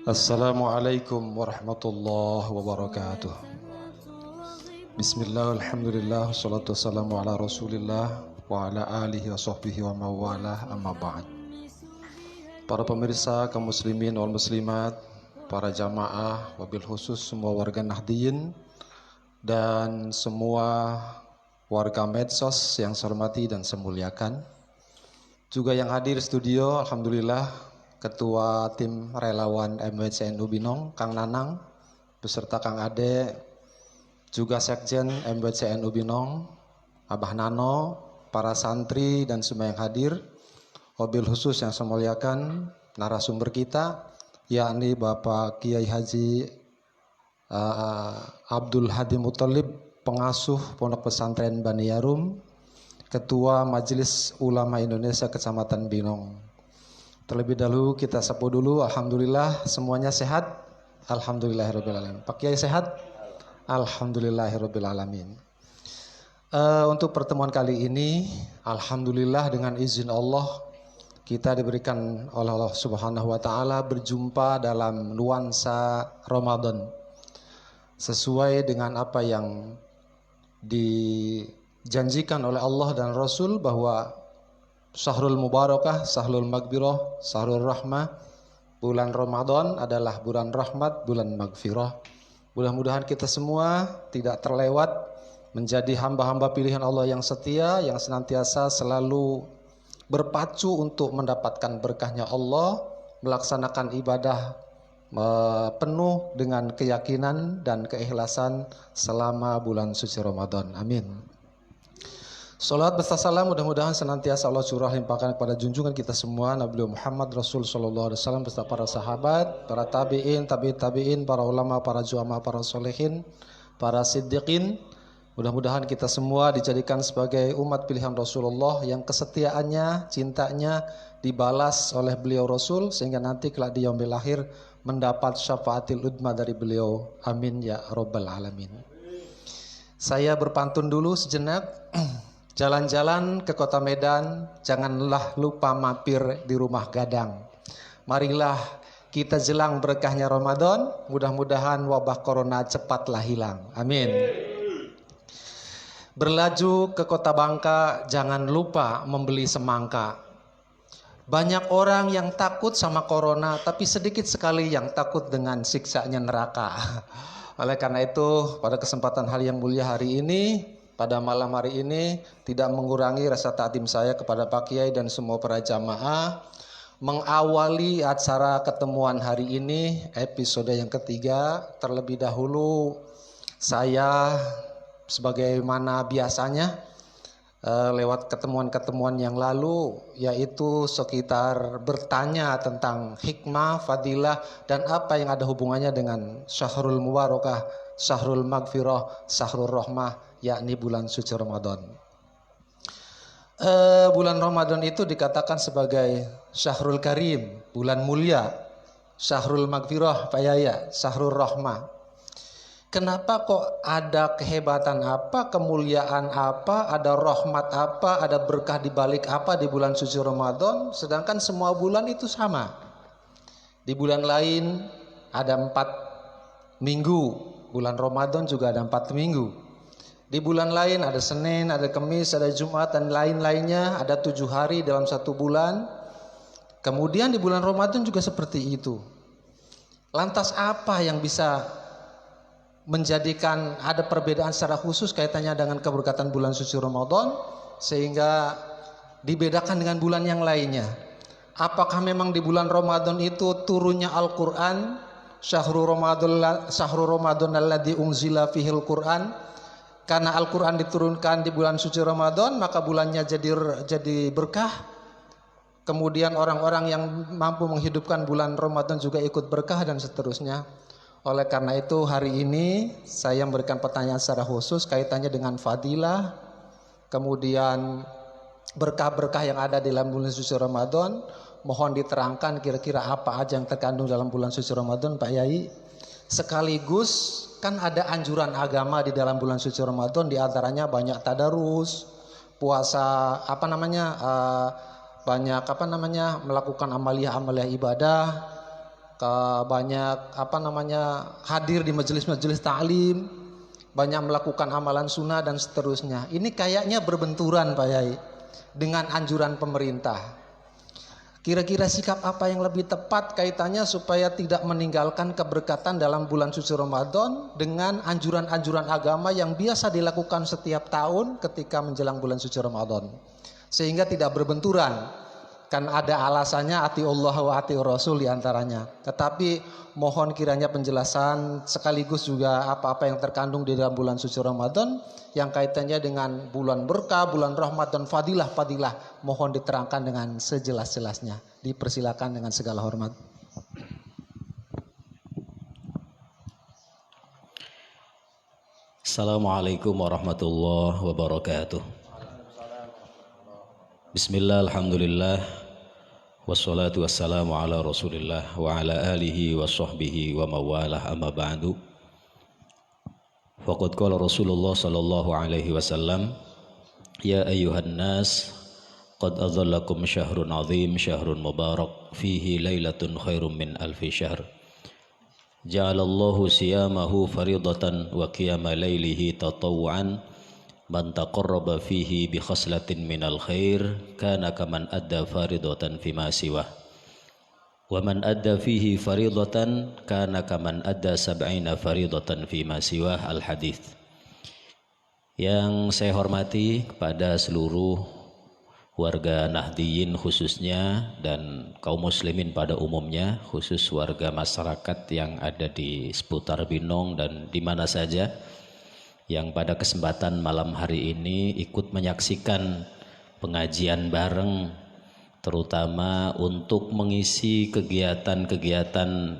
Assalamualaikum warahmatullahi wabarakatuh. Bismillah, alhamdulillah, salatu wassalamu ala rasulillah wa ala alihi wa sahbihi wa mawalah, amma ba'd. Para pemirsa kaum muslimin wal muslimat, para jamaah, wabil khusus semua warga Nahdliyin dan semua warga medsos yang saya hormati dan saya muliakan. Juga yang hadir studio, alhamdulillah, Ketua Tim Relawan MWCNU Binong, Kang Nanang, beserta Kang Ade, juga Sekjen MWCNU Binong, Abah Nano, para santri dan semua yang hadir, wabil khusus yang saya muliakan, narasumber kita, yakni Bapak Kiai Haji Abdul Hadi Muthalib, pengasuh Pondok Pesantren Bani Yarum, Ketua Majelis Ulama Indonesia Kecamatan Binong. Terlebih dahulu kita sapa dulu, alhamdulillah semuanya sehat. Alhamdulillahirabbil alamin. Pak Kiai sehat? Alhamdulillahirabbil alamin. Untuk pertemuan kali ini, alhamdulillah dengan izin Allah kita diberikan oleh Allah Subhanahu wa taala berjumpa dalam nuansa Ramadan. Sesuai dengan apa yang dijanjikan oleh Allah dan Rasul bahwa Syahrul Mubarakah, Syahrul Maghfirah, Syahrul Rahmah, bulan Ramadan adalah bulan rahmat, bulan maghfirah. Mudah-mudahan kita semua tidak terlewat menjadi hamba-hamba pilihan Allah yang setia, yang senantiasa selalu berpacu untuk mendapatkan berkahnya Allah, melaksanakan ibadah penuh dengan keyakinan dan keikhlasan selama bulan suci Ramadan. Amin. Salawat beserta salam mudah-mudahan senantiasa Allah curah limpahkan kepada junjungan kita semua Nabi Muhammad Rasul sallallahu alaihi wasallam beserta para sahabat, para tabi'in, tabi'in, para ulama, para juama, para solehin, para siddiqin. Mudah-mudahan kita semua dijadikan sebagai umat pilihan Rasulullah yang kesetiaannya, cintanya dibalas oleh beliau Rasul sehingga nanti kelak di yaumil akhir mendapat syafaatil udma dari beliau. Amin ya rabbal alamin. Saya berpantun dulu sejenak. Jalan-jalan ke kota Medan, janganlah lupa mampir di rumah Gadang. Marilah kita jelang berkahnya Ramadan, mudah-mudahan wabah corona cepatlah hilang. Amin. Berlaju ke kota Bangka, jangan lupa membeli semangka. Banyak orang yang takut sama corona, tapi sedikit sekali yang takut dengan siksanya neraka. Oleh karena itu, pada kesempatan hari yang mulia hari ini, pada malam hari ini tidak mengurangi rasa takdim saya kepada Pak Kiai dan semua para jamaah mengawali acara ketemuan hari ini episode yang ketiga. Terlebih dahulu saya sebagaimana biasanya lewat ketemuan-ketemuan yang lalu yaitu sekitar bertanya tentang hikmah, fadilah dan apa yang ada hubungannya dengan Syahrul Mubarakah, Syahrul Maghfirah, Syahrul Rahmah, yakni bulan suci Ramadan. Bulan Ramadan itu dikatakan sebagai Syahrul Karim, bulan mulia, Syahrul Maghfirah, Pak Yaya, Syahrul Rahmah. Kenapa kok ada kehebatan apa, kemuliaan apa, ada rahmat apa, ada berkah di balik apa di bulan suci Ramadan, sedangkan semua bulan itu sama. Di bulan lain ada 4 minggu, bulan Ramadan juga ada 4 minggu. Di bulan lain ada Senin, ada Kamis, ada Jumat dan lain-lainnya, ada 7 hari dalam 1 bulan. Kemudian di bulan Ramadan juga seperti itu. Lantas apa yang bisa menjadikan ada perbedaan secara khusus kaitannya dengan keberkatan bulan suci Ramadan sehingga dibedakan dengan bulan yang lainnya? Apakah memang di bulan Ramadan itu turunnya Al-Quran, Syahrul Ramadan alladzi unzila fihil Quran? Karena Al-Quran diturunkan di bulan suci Ramadan, maka bulannya jadi berkah. Kemudian orang-orang yang mampu menghidupkan bulan Ramadan juga ikut berkah dan seterusnya. Oleh karena itu hari ini saya memberikan pertanyaan secara khusus kaitannya dengan fadilah, kemudian berkah-berkah yang ada di dalam bulan suci Ramadan. Mohon diterangkan kira-kira apa aja yang terkandung dalam bulan suci Ramadan, Pak Yai. Sekaligus kan ada anjuran agama di dalam bulan suci Ramadan, di antaranya banyak tadarus, puasa, banyak melakukan amaliyah ibadah, banyak hadir di majelis-majelis ta'lim, banyak melakukan amalan sunnah dan seterusnya. Ini kayaknya berbenturan Pak Yai dengan anjuran pemerintah. Kira-kira sikap apa yang lebih tepat kaitannya supaya tidak meninggalkan keberkatan dalam bulan suci Ramadan dengan anjuran-anjuran agama yang biasa dilakukan setiap tahun ketika menjelang bulan suci Ramadan, sehingga tidak berbenturan. Kan ada alasannya ati Allah wa ati Rasul diantaranya. Tetapi mohon kiranya penjelasan sekaligus juga apa-apa yang terkandung di dalam bulan suci Ramadan yang kaitannya dengan bulan berkah, bulan rahmat dan fadilah-fadilah, mohon diterangkan dengan sejelas-jelasnya. Dipersilakan dengan segala hormat. Assalamualaikum warahmatullahi wabarakatuh. Bismillah, alhamdulillah, wassalatu wassalamu ala rasulillah wa ala alihi wa sahbihi wa mawalah, amma ba'du. Faqad qala Rasulullah sallallahu alaihi wasallam, ya ayyuhan nas, qad adhallakum syahrun azim, syahrun mubarak, fihi lailatun khairum min alfi syahr. Ja'alallahu siyamahu faridatan wa qiyama lailihi tatawu'an. Man taqarraba fihi bi khaslatin minal khair kana kaman adda faridatan fima siwah. Wa man adda fihi faridatan kana kaman adda sab'ina faridatan fima siwah. Al hadits. Yang saya hormati kepada seluruh warga Nahdiyin khususnya dan kaum muslimin pada umumnya, khusus warga masyarakat yang ada di seputar Binong dan di mana saja yang pada kesempatan malam hari ini ikut menyaksikan pengajian bareng, terutama untuk mengisi kegiatan-kegiatan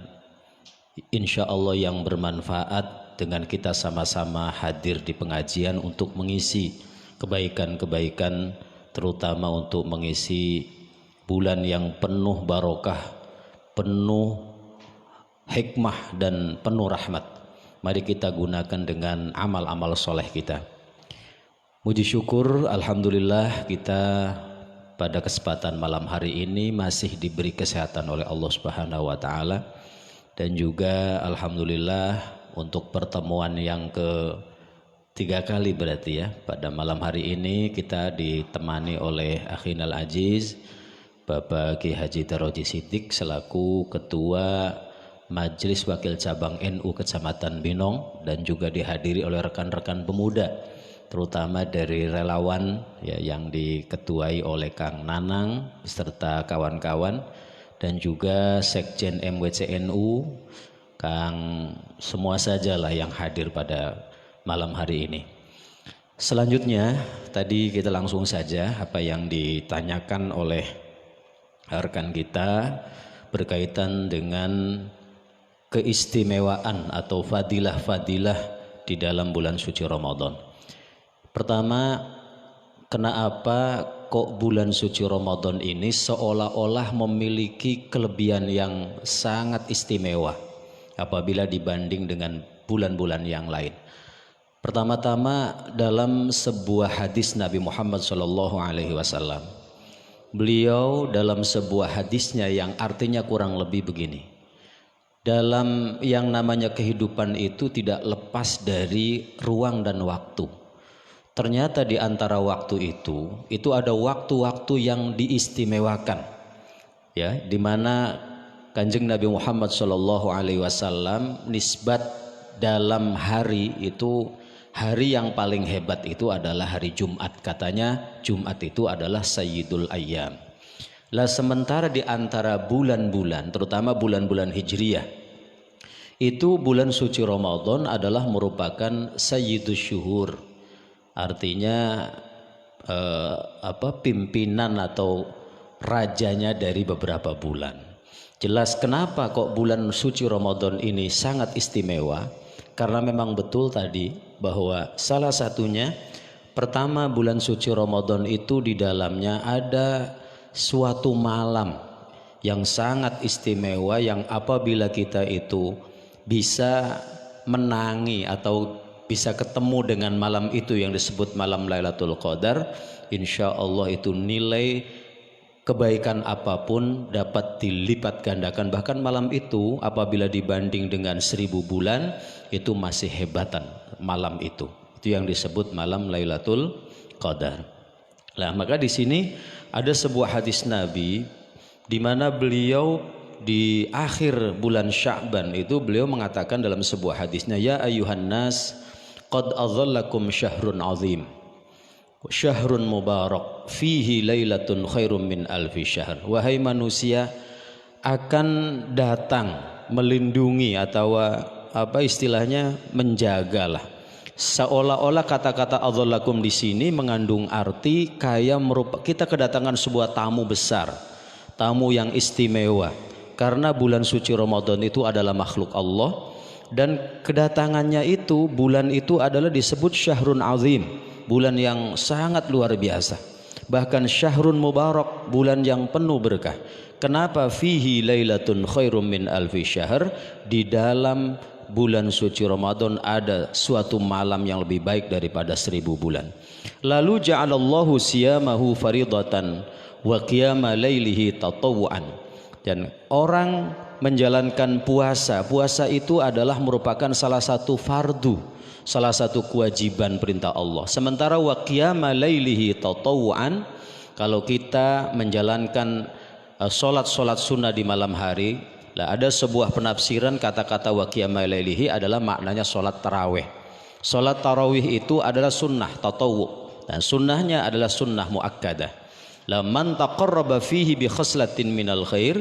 insya Allah yang bermanfaat dengan kita sama-sama hadir di pengajian untuk mengisi kebaikan-kebaikan, terutama untuk mengisi bulan yang penuh barokah, penuh hikmah dan penuh rahmat. Mari kita gunakan dengan amal-amal soleh kita. Puji syukur, alhamdulillah kita pada kesempatan malam hari ini masih diberi kesehatan oleh Allah Subhanahu wa taala, dan juga alhamdulillah untuk pertemuan yang ketiga kali berarti ya. Pada malam hari ini kita ditemani oleh Akhinal Aziz Bapak Ki Haji Daroji Siddiq selaku Ketua Majelis Wakil Cabang NU Kecamatan Binong, dan juga dihadiri oleh rekan-rekan pemuda, terutama dari relawan ya, yang diketuai oleh Kang Nanang beserta kawan-kawan, dan juga Sekjen MWCNU, Kang semua sajalah yang hadir pada malam hari ini. Selanjutnya tadi kita langsung saja apa yang ditanyakan oleh rekan kita berkaitan dengan keistimewaan atau fadilah-fadilah di dalam bulan suci Ramadan. Pertama, kenapa kok bulan suci Ramadan ini seolah-olah memiliki kelebihan yang sangat istimewa apabila dibanding dengan bulan-bulan yang lain? Pertama-tama, dalam sebuah hadis Nabi Muhammad SAW, beliau dalam sebuah hadisnya yang artinya kurang lebih begini: dalam yang namanya kehidupan itu tidak lepas dari ruang dan waktu. Ternyata di antara waktu itu ada waktu-waktu yang diistimewakan, ya, di mana Kanjeng Nabi Muhammad SAW nisbat dalam hari itu, hari yang paling hebat itu adalah hari Jumat. Katanya Jumat itu adalah Sayyidul Ayyam. Lah sementara di antara bulan-bulan, terutama bulan-bulan Hijriyah, itu bulan suci Ramadan adalah merupakan Sayyidus Syuhur. Artinya pimpinan atau rajanya dari beberapa bulan. Jelas kenapa kok bulan suci Ramadan ini sangat istimewa? Karena memang betul tadi bahwa salah satunya, pertama, bulan suci Ramadan itu di dalamnya ada suatu malam yang sangat istimewa, yang apabila kita itu bisa menangi atau bisa ketemu dengan malam itu yang disebut malam Lailatul Qadar, insya Allah itu nilai kebaikan apapun dapat dilipat gandakan. Bahkan malam itu apabila dibanding dengan 1000 bulan itu masih hebatan malam itu. Itu yang disebut malam Lailatul Qadar. Nah, maka di sini ada sebuah hadis Nabi di mana beliau di akhir bulan Sya'ban itu beliau mengatakan dalam sebuah hadisnya, ya ayuhan nas qad adhallakum syahrun azim syahrun mubarak fihi lailatun khairum min alfi syahr. Wahai manusia, akan datang melindungi atau apa istilahnya menjagalah. Seolah-olah kata-kata adzallakum di sini mengandung arti kayak kita kedatangan sebuah tamu besar, tamu yang istimewa. Karena bulan suci Ramadan itu adalah makhluk Allah dan kedatangannya itu bulan itu adalah disebut syahrun azim, bulan yang sangat luar biasa, bahkan syahrun mubarak, bulan yang penuh berkah. Kenapa? Fihi lailatun khairum min alfi syahr, di dalam bulan suci Ramadan ada suatu malam yang lebih baik daripada 1000 bulan. Lalu ja'alallahu siyamahu faridatan wa qiyama lailihi tatawuan. Dan orang menjalankan puasa, puasa itu adalah merupakan salah satu fardu, salah satu kewajiban perintah Allah. Sementara wa qiyama lailihi tatawuan, kalau kita menjalankan solat-solat sunnah di malam hari, lah ada sebuah penafsiran kata-kata wa qiyama lailihi adalah maknanya solat tarawih. Solat tarawih itu adalah sunnah tatawu dan sunnahnya adalah sunnah muakkadah. La man taqarraba fihi bi khaslatin minal khair,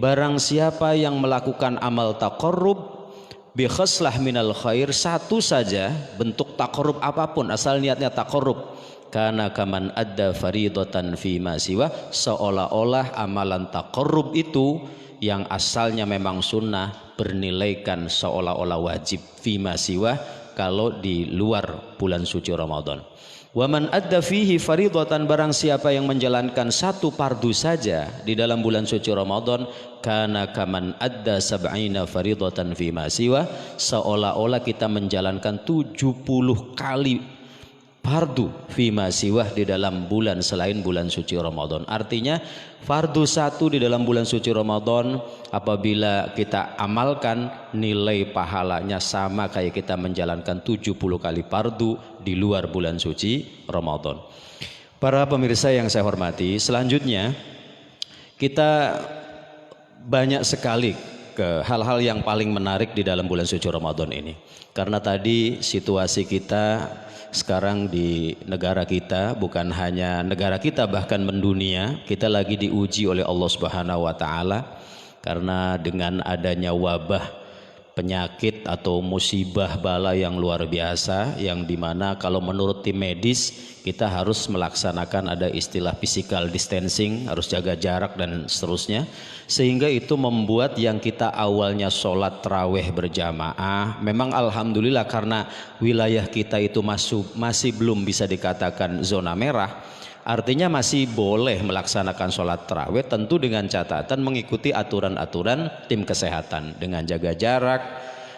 barang siapa yang melakukan amal taqarrub bi khaslah minal khair, satu saja bentuk taqarrub apapun asal niatnya taqarrub, kana kaman adda faridatan fi ma siwa, seolah-olah amalan taqarrub itu yang asalnya memang sunnah bernilaikan seolah-olah wajib fi ma siwa kalau di luar bulan suci Ramadan. Wa man adda fihi faridatan, barang siapa yang menjalankan satu fardu saja di dalam bulan suci Ramadan, kana kaman adda sab'ina faridatan fi ma siwa, seolah-olah kita menjalankan 70 kali fardu fi ma siwa di dalam bulan selain bulan suci Ramadan. Artinya fardu satu di dalam bulan suci Ramadan apabila kita amalkan, nilai pahalanya sama kayak kita menjalankan 70 kali fardu di luar bulan suci Ramadan. Para pemirsa yang saya hormati, selanjutnya kita banyak sekali ke hal-hal yang paling menarik di dalam bulan suci Ramadan ini. Karena tadi situasi kita sekarang di negara kita, bukan hanya negara kita bahkan mendunia, kita lagi diuji oleh Allah Subhanahu wa taala karena dengan adanya wabah penyakit atau musibah bala yang luar biasa, yang dimana kalau menurut tim medis kita harus melaksanakan ada istilah physical distancing, harus jaga jarak dan seterusnya, sehingga itu membuat yang kita awalnya sholat tarawih berjamaah, memang alhamdulillah karena wilayah kita itu masih belum bisa dikatakan zona merah, artinya masih boleh melaksanakan sholat tarawih, tentu dengan catatan mengikuti aturan-aturan tim kesehatan dengan jaga jarak.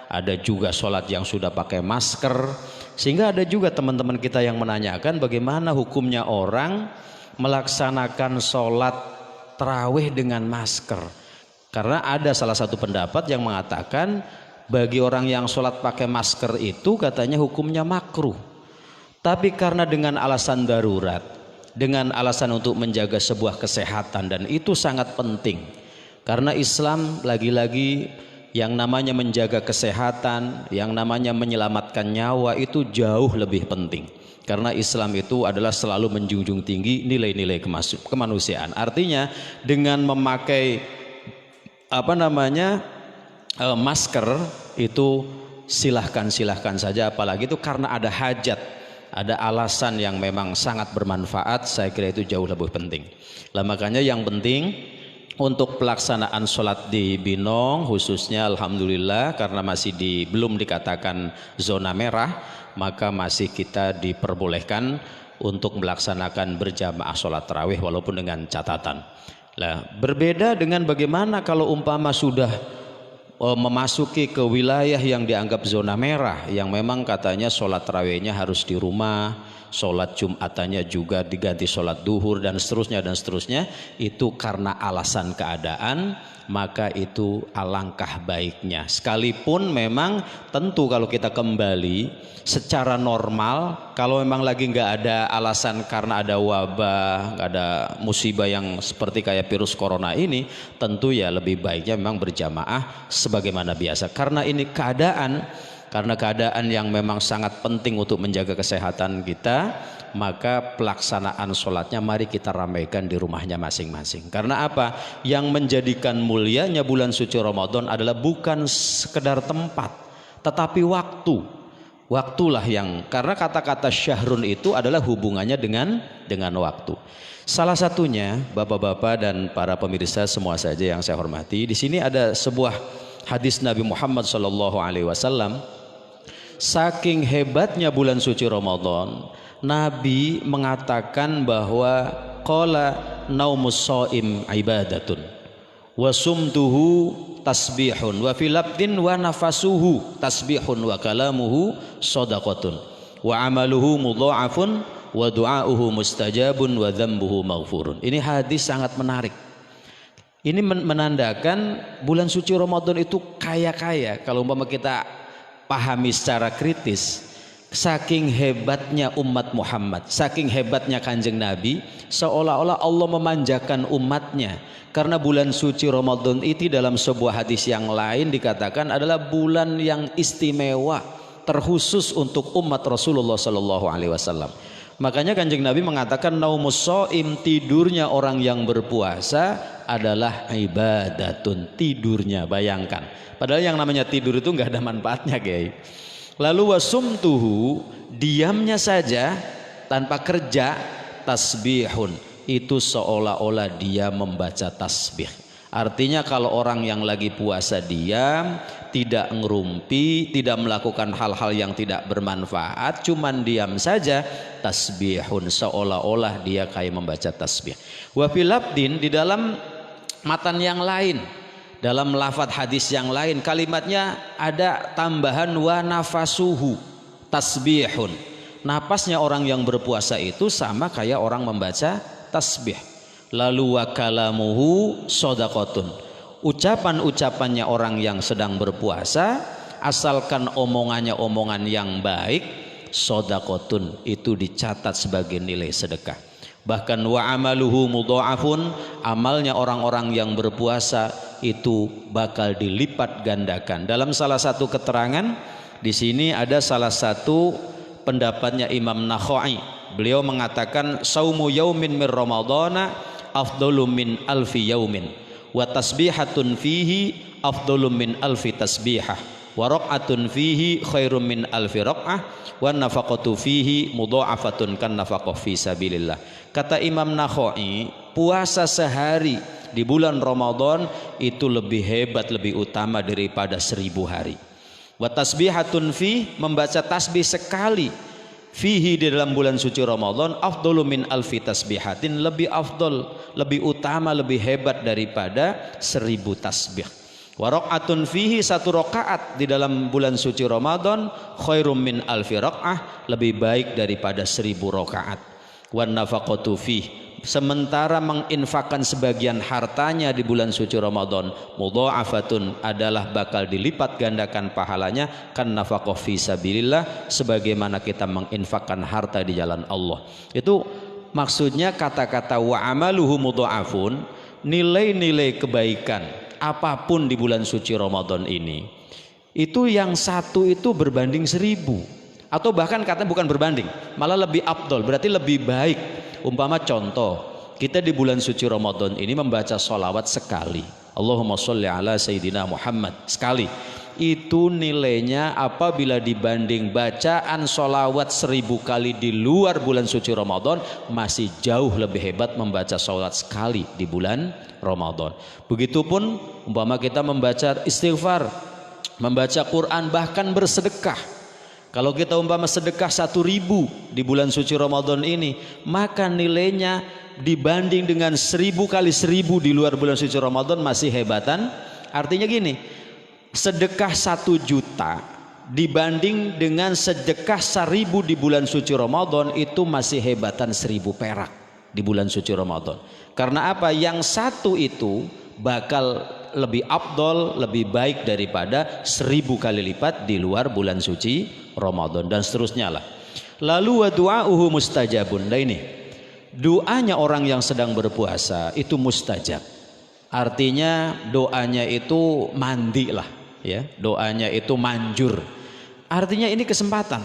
Ada juga sholat yang sudah pakai masker, sehingga ada juga teman-teman kita yang menanyakan bagaimana hukumnya orang melaksanakan sholat tarawih dengan masker. Karena ada salah satu pendapat yang mengatakan bagi orang yang sholat pakai masker itu katanya hukumnya makruh. Tapi karena dengan alasan darurat, dengan alasan untuk menjaga sebuah kesehatan, dan itu sangat penting karena Islam lagi-lagi yang namanya menjaga kesehatan, yang namanya menyelamatkan nyawa itu jauh lebih penting karena Islam itu adalah selalu menjunjung tinggi nilai-nilai kemanusiaan. Artinya dengan memakai masker itu silahkan saja, apalagi itu karena ada hajat, ada alasan yang memang sangat bermanfaat, saya kira itu jauh lebih penting. Lah makanya yang penting untuk pelaksanaan sholat di Binong khususnya alhamdulillah karena masih belum dikatakan zona merah, maka masih kita diperbolehkan untuk melaksanakan berjamaah sholat tarawih walaupun dengan catatan. Nah, berbeda dengan bagaimana kalau umpama sudah memasuki ke wilayah yang dianggap zona merah, yang memang katanya sholat tarawihnya harus di rumah, sholat Jumatannya juga diganti sholat duhur dan seterusnya, itu karena alasan keadaan, maka itu alangkah baiknya. Sekalipun memang tentu kalau kita kembali secara normal, kalau memang lagi nggak ada alasan karena ada wabah, nggak ada musibah yang seperti kayak virus corona ini, tentu ya lebih baiknya memang berjamaah sebagaimana biasa. Karena ini keadaan yang memang sangat penting untuk menjaga kesehatan kita, maka pelaksanaan sholatnya mari kita ramaikan di rumahnya masing-masing. Karena apa? Yang menjadikan mulianya bulan suci Ramadan adalah bukan sekedar tempat, tetapi waktu. Waktulah yang, karena kata-kata syahrun itu adalah hubungannya dengan waktu. Salah satunya, bapak-bapak dan para pemirsa semua saja yang saya hormati, di sini ada sebuah hadis Nabi Muhammad SAW. Saking hebatnya bulan suci Ramadan, Nabi mengatakan bahwa qala naumus shaim ibadatun wa sumtuhu tasbihun wa fil labdin wa nafasuhu tasbihun wa kalamuhu shadaqatun wa amaluhu mudha'afun wa du'auhu mustajabun wa dzambuhu maghfurun. Ini hadis sangat menarik. Ini menandakan bulan suci Ramadan itu kaya kalau umpama kita pahami secara kritis. Saking hebatnya umat Muhammad, saking hebatnya kanjeng Nabi, seolah-olah Allah memanjakan umatnya. Karena bulan suci Ramadan itu dalam sebuah hadis yang lain dikatakan adalah bulan yang istimewa, terkhusus untuk umat Rasulullah SAW. Makanya kanjeng Nabi mengatakan naumus shaim, tidurnya orang yang berpuasa adalah ibadatun, tidurnya, bayangkan. Padahal yang namanya tidur itu nggak ada manfaatnya, guys. Lalu wasumtuhu, diamnya saja tanpa kerja, tasbihun, itu seolah-olah dia membaca tasbih. Artinya kalau orang yang lagi puasa diam, tidak ngerumpi, tidak melakukan hal-hal yang tidak bermanfaat, cuman diam saja, tasbihun, seolah-olah dia kayak membaca tasbih. Wa fil labdin, di dalam matan yang lain, dalam lafadz hadis yang lain, kalimatnya ada tambahan wa nafasuhu tasbihun. Napasnya orang yang berpuasa itu sama kayak orang membaca tasbih. Lalu wa kalamuhu shadaqatun, ucapan-ucapannya orang yang sedang berpuasa, asalkan omongannya omongan yang baik, shadaqatun, itu dicatat sebagai nilai sedekah. Bahkan wa amaluhu mudha'afun, amalnya orang-orang yang berpuasa itu bakal dilipat gandakan. Dalam salah satu keterangan di sini ada salah satu pendapatnya Imam Nakhai. Beliau mengatakan saumu yaumin min ramadhana afdalu min alfi yaumin wa tasbihatun fihi afdalu min alfi tasbihah wa raq'atun fihi khairum min alfi raq'ah wa nafaqatu fihi mudha'afatun kan nafaqah fi sabilillah. Kata Imam Nakhai, puasa sehari di bulan Ramadan itu lebih hebat, lebih utama daripada 1000 hari. Wa tasbihatun fi, membaca tasbih sekali fihi di dalam bulan suci Ramadan afdalu min alfi tasbihatin, lebih afdal, lebih utama, lebih hebat daripada 1000 tasbih. Wa raq'atun fihi, satu rakaat di dalam bulan suci Ramadan khairum min alfi raq'ah, lebih baik daripada 1000 rakaat. Wa nafaqatu fihi, sementara menginfakkan sebagian hartanya di bulan suci Ramadan mudha'afatun, adalah bakal dilipat gandakan pahalanya kan nafaqah fi sabilillah, sebagaimana kita menginfakkan harta di jalan Allah. Itu maksudnya kata-kata wa amaluhu mudha'afun, nilai-nilai kebaikan apapun di bulan suci Ramadan ini, itu yang satu itu berbanding 1000, atau bahkan katanya bukan berbanding, malah lebih afdol, berarti lebih baik. Umpama contoh, kita di bulan suci Ramadan ini membaca sholawat sekali, Allahumma sholli ala Sayyidina Muhammad, sekali, itu nilainya apabila dibanding bacaan sholawat 1000 kali di luar bulan suci Ramadan, masih jauh lebih hebat membaca sholawat sekali di bulan Ramadan. Begitupun umpama kita membaca istighfar, membaca Quran, bahkan bersedekah. Kalau kita umpama sedekah 1000 di bulan suci Ramadan ini, maka nilainya dibanding dengan 1000 kali 1000 di luar bulan suci Ramadan masih hebatan. Artinya gini, sedekah 1 juta dibanding dengan sedekah 1000 di bulan suci Ramadan itu masih hebatan 1000 perak di bulan suci Ramadan. Karena apa? Yang satu itu bakal lebih afdol, lebih baik daripada 1000 kali lipat di luar bulan suci Ramadan, dan seterusnya lah. Lalu wa du'auhu mustajabun. Nah ini doanya orang yang sedang berpuasa itu mustajab. Artinya doanya itu mandi lah ya, doanya itu manjur. Artinya ini kesempatan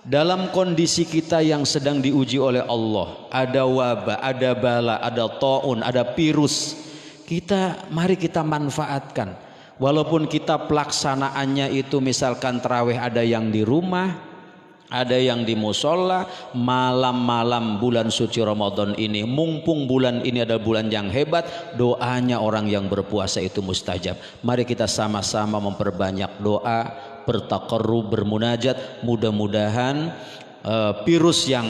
dalam kondisi kita yang sedang diuji oleh Allah, ada wabah, ada bala, ada taun, ada virus. Mari kita manfaatkan. Walaupun kita pelaksanaannya itu misalkan tarawih ada yang di rumah, ada yang di musola, malam-malam bulan suci Ramadan ini, mumpung bulan ini adalah bulan yang hebat, doanya orang yang berpuasa itu mustajab. Mari kita sama-sama memperbanyak doa, bertaqarrub, bermunajat. Mudah-mudahan virus yang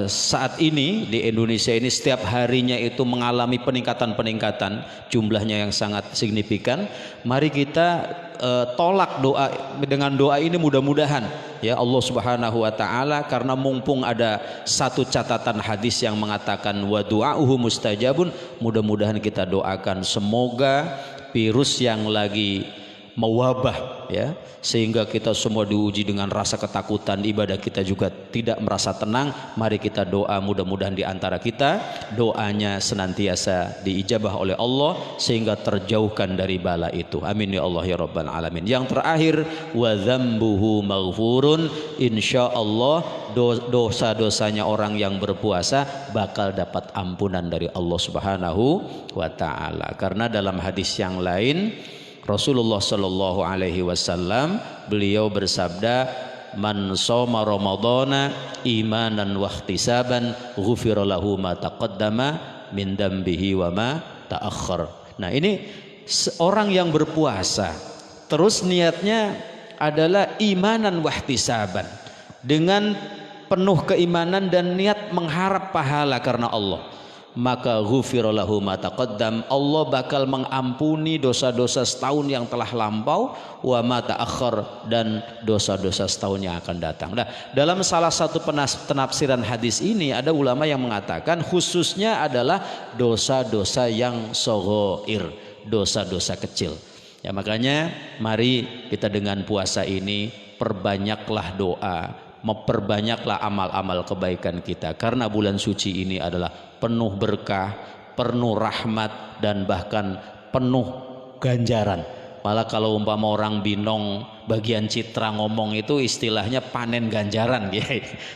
saat ini di Indonesia ini setiap harinya itu mengalami peningkatan jumlahnya yang sangat signifikan. Mari kita tolak doa dengan doa ini, mudah-mudahan ya Allah Subhanahu wa taala, karena mumpung ada satu catatan hadis yang mengatakan wa du'auhu mustajabun, mudah-mudahan kita doakan semoga virus yang lagi mewabah ya, sehingga kita semua diuji dengan rasa ketakutan, ibadah kita juga tidak merasa tenang. Mari kita doa, mudah-mudahan di antara kita doanya senantiasa diijabah oleh Allah sehingga terjauhkan dari bala itu. Amin ya Allah ya rabbal alamin. Yang terakhir, wa dzambuhu maghfurun, insyaallah dosa-dosanya orang yang berpuasa bakal dapat ampunan dari Allah Subhanahu wa taala. Karena dalam hadis yang lain Rasulullah Shallallahu Alaihi Wasallam beliau bersabda, man shoma ramadhana imanan wa ihtisaban ghufira lahu ma taqaddama min dambihi wa ma ta'akhkhar. Nah ini orang yang berpuasa terus niatnya adalah imanan wa ihtisaban, dengan penuh keimanan dan niat mengharap pahala karena Allah, maka ghufira lahu ma taqaddam, Allah bakal mengampuni dosa-dosa setahun yang telah lampau, wa ma ta'akhkhar, dan dosa-dosa setahun yang akan datang. Nah, dalam salah satu penafsiran hadis ini ada ulama yang mengatakan khususnya adalah dosa-dosa yang shaghair, dosa-dosa kecil. Ya makanya mari kita dengan puasa ini perbanyaklah doa, memperbanyaklah amal-amal kebaikan kita, karena bulan suci ini adalah penuh berkah, penuh rahmat, dan bahkan penuh ganjaran. Malah kalau umpama orang Binong bagian Citra ngomong itu istilahnya panen ganjaran ya.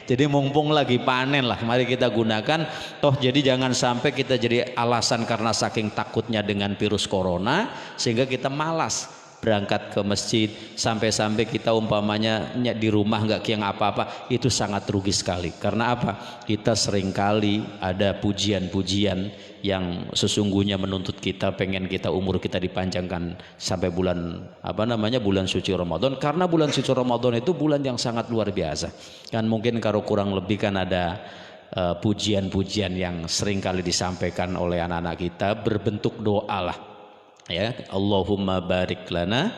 Jadi mumpung lagi panen lah, mari kita gunakan. Toh jadi jangan sampai kita jadi alasan karena saking takutnya dengan virus corona sehingga kita malas berangkat ke masjid, sampai-sampai kita umpamanya di rumah nggak kiang apa-apa, itu sangat rugi sekali. Karena apa? Kita seringkali ada pujian-pujian yang sesungguhnya menuntut kita, pengen kita umur kita dipanjangkan sampai bulan bulan suci Ramadan, karena bulan suci Ramadan itu bulan yang sangat luar biasa. Kan mungkin kalau kurang lebih kan ada pujian-pujian yang seringkali disampaikan oleh anak-anak kita berbentuk doa lah. Ya, Allahumma barik lana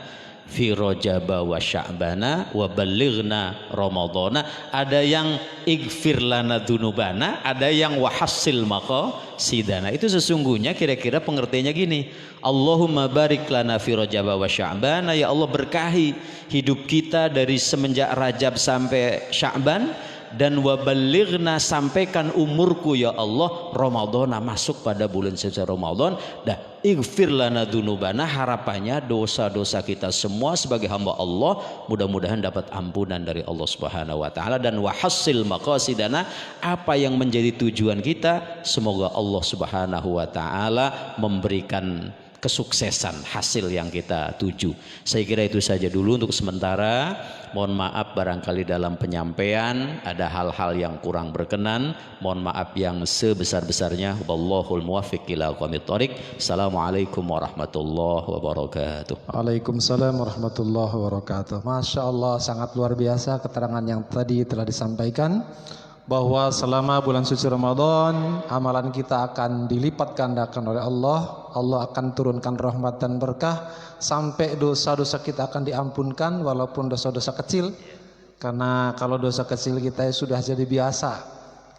fi rajaba wa sya'bana wa ballighna ramadhana. Ada yang ighfir lana dzunubana, ada yang wahassil maqasidana. Itu sesungguhnya kira-kira pengertiannya gini, Allahumma barik lana fi rajaba wa sya'bana, ya Allah berkahi hidup kita dari semenjak Rajab sampai Sya'ban, dan waballighna, sampaikan umurku ya Allah Ramadan, masuk pada bulan suci Ramadan. Dah ighfir lana dzunubana, harapannya dosa-dosa kita semua sebagai hamba Allah mudah-mudahan dapat ampunan dari Allah Subhanahu wa taala, dan wahassil maqasidana, apa yang menjadi tujuan kita semoga Allah Subhanahu wa taala memberikan kesuksesan hasil yang kita tuju. Saya kira itu saja dulu untuk sementara. Mohon maaf barangkali dalam penyampaian ada hal-hal yang kurang berkenan. Mohon maaf yang sebesar-besarnya. Wallahul muwaffiq ila aqwamit thoriq. Assalamualaikum warahmatullahi wabarakatuh. Waalaikumsalam warahmatullahi wabarakatuh. Masya Allah, sangat luar biasa keterangan yang tadi telah disampaikan. bahwa selama bulan suci Ramadan amalan kita akan dilipat gandakan oleh Allah. Allah akan turunkan rahmat dan berkah sampai dosa-dosa kita akan diampunkan walaupun dosa-dosa kecil. Karena kalau dosa kecil kita sudah jadi biasa,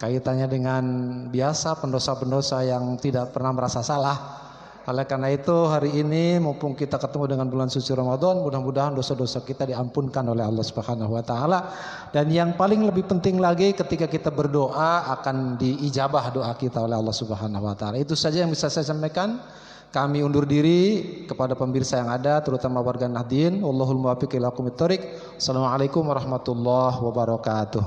kaitannya dengan biasa pendosa-pendosa yang tidak pernah merasa salah. Oleh karena itu hari ini mumpung kita ketemu dengan bulan suci Ramadan, mudah-mudahan dosa-dosa kita diampunkan oleh Allah Subhanahu wa taala. Dan yang paling lebih penting lagi, ketika kita berdoa akan diijabah doa kita oleh Allah Subhanahu wa taala. Itu saja yang bisa saya sampaikan. Kami undur diri kepada pemirsa yang ada, terutama warga Nahdien. Wallahul muwaffiq ila aqwamit thoriq. Assalamualaikum warahmatullahi wabarakatuh.